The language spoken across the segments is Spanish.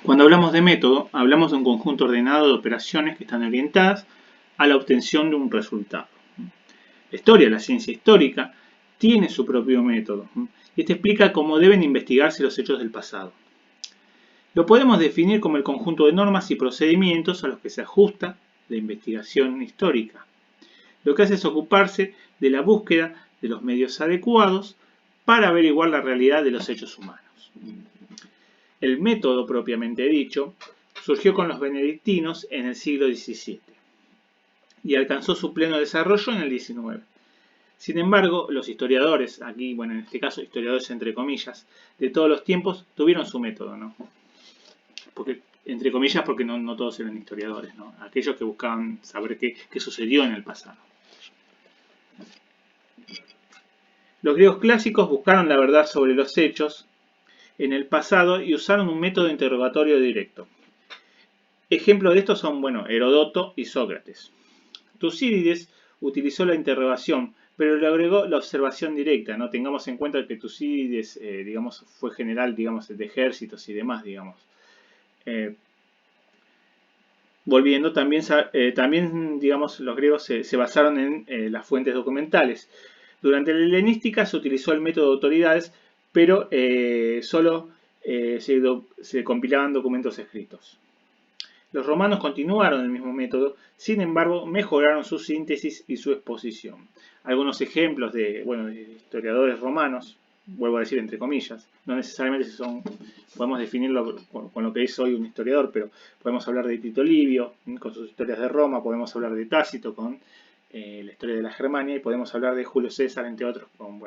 Cuando hablamos de método, hablamos de un conjunto ordenado de operaciones que están orientadas a la obtención de un resultado. La historia, la ciencia histórica, tiene su propio método. Y este explica cómo deben investigarse los hechos del pasado. Lo podemos definir como el conjunto de normas y procedimientos a los que se ajusta la investigación histórica. Lo que hace es ocuparse de la búsqueda de los medios adecuados para averiguar la realidad de los hechos humanos. El método propiamente dicho surgió con los benedictinos en el siglo XVII y alcanzó su pleno desarrollo en el XIX. Sin embargo, los historiadores, aquí, en este caso historiadores entre comillas, de todos los tiempos, tuvieron su método, ¿no? Porque, entre comillas, porque no todos eran historiadores, ¿no? Aquellos que buscaban saber qué sucedió en el pasado. Los griegos clásicos buscaron la verdad sobre los hechos en el pasado y usaron un método de interrogatorio directo. Ejemplos de estos son, Heródoto y Sócrates. Tucídides utilizó la interrogación, pero le agregó la observación directa, ¿no? Tengamos en cuenta que Tucídides, fue general, de ejércitos y demás, volviendo, también los griegos se basaron en las fuentes documentales. Durante la helenística se utilizó el método de autoridades, pero solo se compilaban documentos escritos. Los romanos continuaron el mismo método, sin embargo, mejoraron su síntesis y su exposición. Algunos ejemplos de historiadores romanos, vuelvo a decir entre comillas, no necesariamente podemos definirlo con lo que es hoy un historiador, pero podemos hablar de Tito Livio, con sus historias de Roma, podemos hablar de Tácito, con la historia de la Germania, y podemos hablar de Julio César, entre otros, con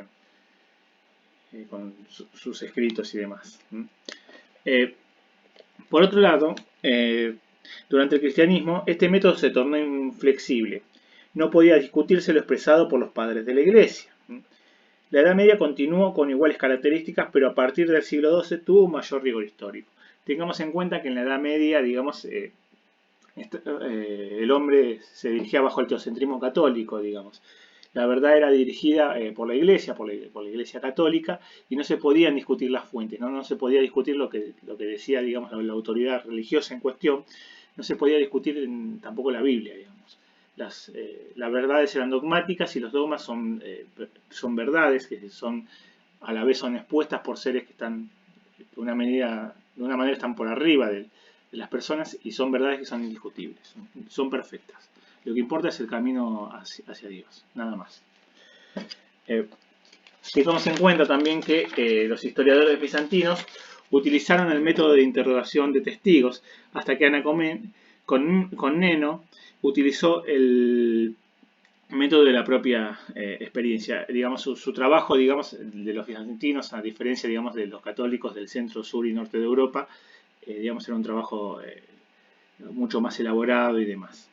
sus escritos y demás. Por otro lado, durante el cristianismo, este método se tornó inflexible. No podía discutirse lo expresado por los padres de la Iglesia. La Edad Media continuó con iguales características, pero a partir del siglo XII tuvo un mayor rigor histórico. Tengamos en cuenta que en la Edad Media, el hombre se dirigía bajo el teocentrismo católico, La verdad era dirigida por la Iglesia, por la Iglesia católica, y no se podían discutir las fuentes, no se podía discutir lo que decía, la autoridad religiosa en cuestión, no se podía discutir tampoco la Biblia, Las verdades eran dogmáticas y los dogmas son verdades que a la vez son expuestas por seres que están de una manera están por arriba de las personas y son verdades que son indiscutibles, son perfectas. Lo que importa es el camino hacia Dios, nada más. Tengamos en cuenta también que los historiadores bizantinos utilizaron el método de interrogación de testigos hasta que Anacomén con Neno utilizó el método de la propia experiencia. Su trabajo, de los bizantinos, a diferencia, de los católicos del centro, sur y norte de Europa, era un trabajo mucho más elaborado y demás.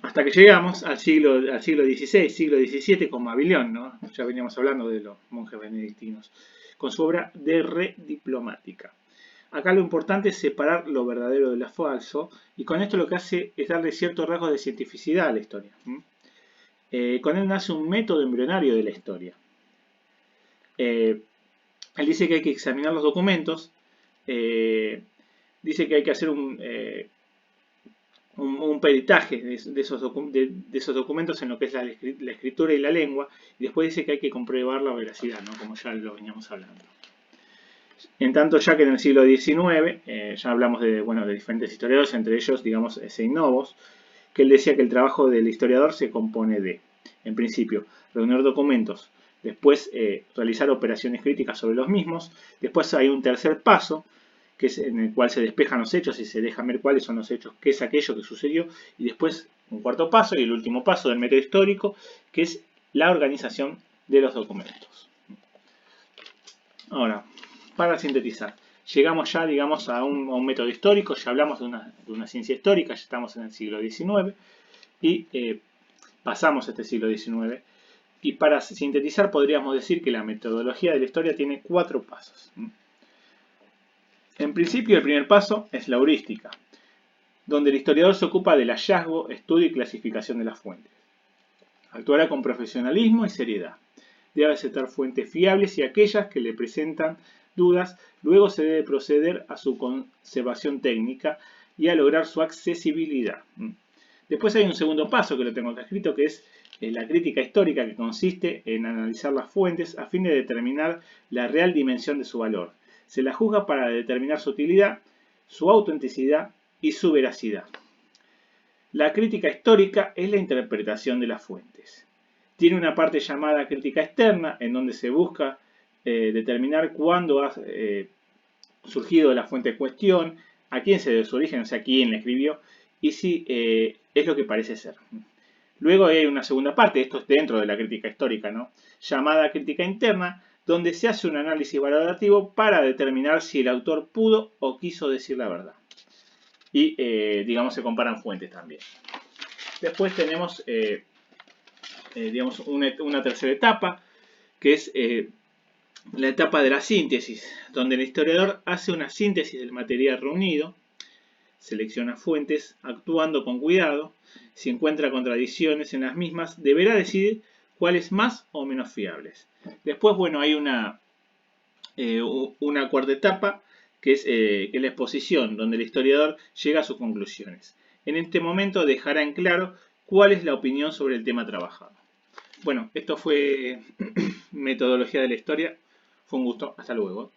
Hasta que llegamos al siglo XVI, siglo XVII, con Mabillon, ¿no? Ya veníamos hablando de los monjes benedictinos, con su obra De Re Diplomatica. Acá lo importante es separar lo verdadero de lo falso, y con esto lo que hace es darle ciertos rasgos de cientificidad a la historia. Con él nace un método embrionario de la historia. Él dice que hay que examinar los documentos, dice que hay que hacer un peritaje de esos documentos en lo que es la escritura y la lengua, y después dice que hay que comprobar la veracidad, ¿no? Como ya lo veníamos hablando. En tanto, ya que en el siglo XIX, ya hablamos de diferentes historiadores, entre ellos, Seinovos, que él decía que el trabajo del historiador se compone de, en principio, reunir documentos, después realizar operaciones críticas sobre los mismos, después hay un tercer paso, que es en el cual se despejan los hechos y se dejan ver cuáles son los hechos, qué es aquello que sucedió, y después un cuarto paso y el último paso del método histórico, que es la organización de los documentos. Ahora, para sintetizar, llegamos ya, a un método histórico, ya hablamos de una ciencia histórica, ya estamos en el siglo XIX, y pasamos a este siglo XIX, y para sintetizar podríamos decir que la metodología de la historia tiene 4 pasos. En principio, el primer paso es la heurística, donde el historiador se ocupa del hallazgo, estudio y clasificación de las fuentes. Actuará con profesionalismo y seriedad. Debe aceptar fuentes fiables y aquellas que le presentan dudas, luego se debe proceder a su conservación técnica y a lograr su accesibilidad. Después hay un segundo paso que lo tengo acá escrito, que es la crítica histórica, que consiste en analizar las fuentes a fin de determinar la real dimensión de su valor. Se la juzga para determinar su utilidad, su autenticidad y su veracidad. La crítica histórica es la interpretación de las fuentes. Tiene una parte llamada crítica externa, en donde se busca determinar cuándo ha surgido la fuente en cuestión, a quién se debe su origen, o sea, quién la escribió, y si es lo que parece ser. Luego hay una segunda parte, esto es dentro de la crítica histórica, ¿no?, llamada crítica interna, donde se hace un análisis valorativo para determinar si el autor pudo o quiso decir la verdad. Y, digamos, se comparan fuentes también. Después tenemos, digamos, una tercera etapa, que es la etapa de la síntesis, donde el historiador hace una síntesis del material reunido, selecciona fuentes actuando con cuidado, si encuentra contradicciones en las mismas, deberá decidir cuáles más o menos fiables. Después, bueno, hay una cuarta etapa, que es la exposición, donde el historiador llega a sus conclusiones. En este momento dejará en claro cuál es la opinión sobre el tema trabajado. Bueno, esto fue Metodología de la Historia. Fue un gusto. Hasta luego.